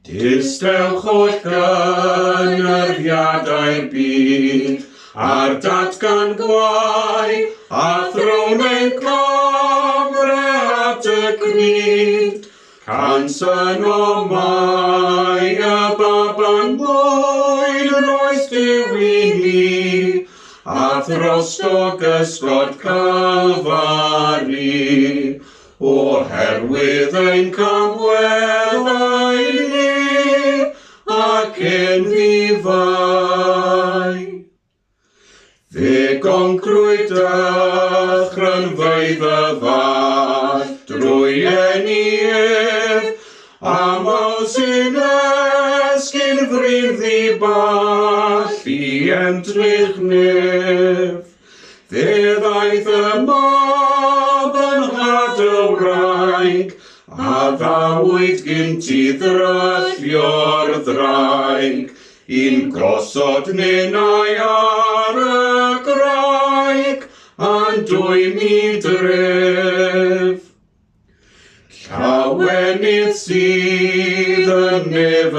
Distewch oll gynyddiadau'r byd, a'r datgan gwai, a thrown ein camre at y cryd. Canson o mai y baban mwyn roes Duw i ni, a throstog ysgod Calfari, oherwydd ein camweddau ni, ac yn ddifau. Ddigon crwyd a chrynfeydd y fath, drwy enif, aml sy'n esgyn frinddi ball i entrych nef. Fe ddaeth y mab yn hadwraig, a ddawyd gynt i ddryllio'r ddraig, un gosod nenau ar y graig, a'n 2,000 dref. Llawenydd sydd yn nef,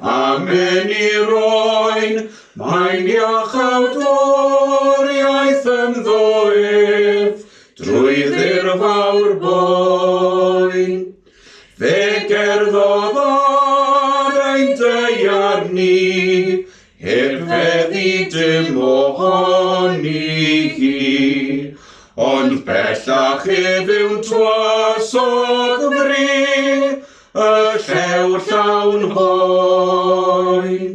amen i'r oen, mae'n iachawdwriaeth yn ddoef, drwy ddirfawr boen. Fe gerddodd ar ein deiarni, heb feddi dim ohoni hi, ond bellach ef yw'n twasog fri, y llew llawn hoen.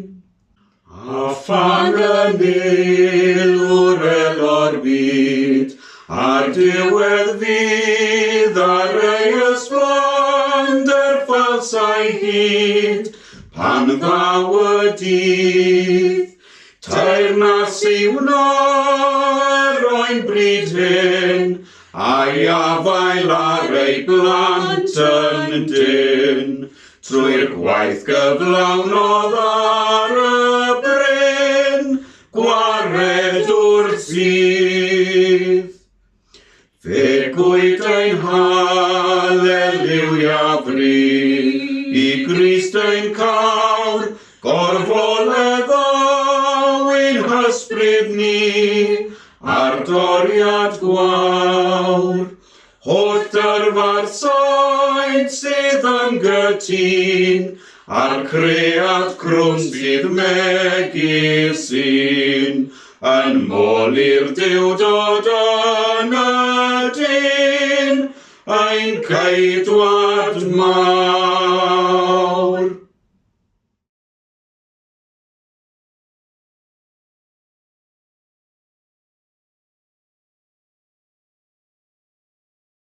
A phan yn ilwr elo'r byd, ar diwedd fydd ar ei ysblander ffalsau hyd, pan ddaw y dydd. Teyrnas i'w na'r oen bryd hyn, a'i afael ar ei blant yn dyn, trwy'r gwaith gyflawnodd ar y bryn, gwared wrth sydd. Fe gwyd ein halleluia fri, i Grist ein cawr, gorfoledd yn hysbryd ni, a'r doriad gwawr. Holl dyrfa'r sain sydd yn gytun, a'r cread crwn sydd megis un, yn moli'r diwdod yn y dyn, ein ceidwad ma.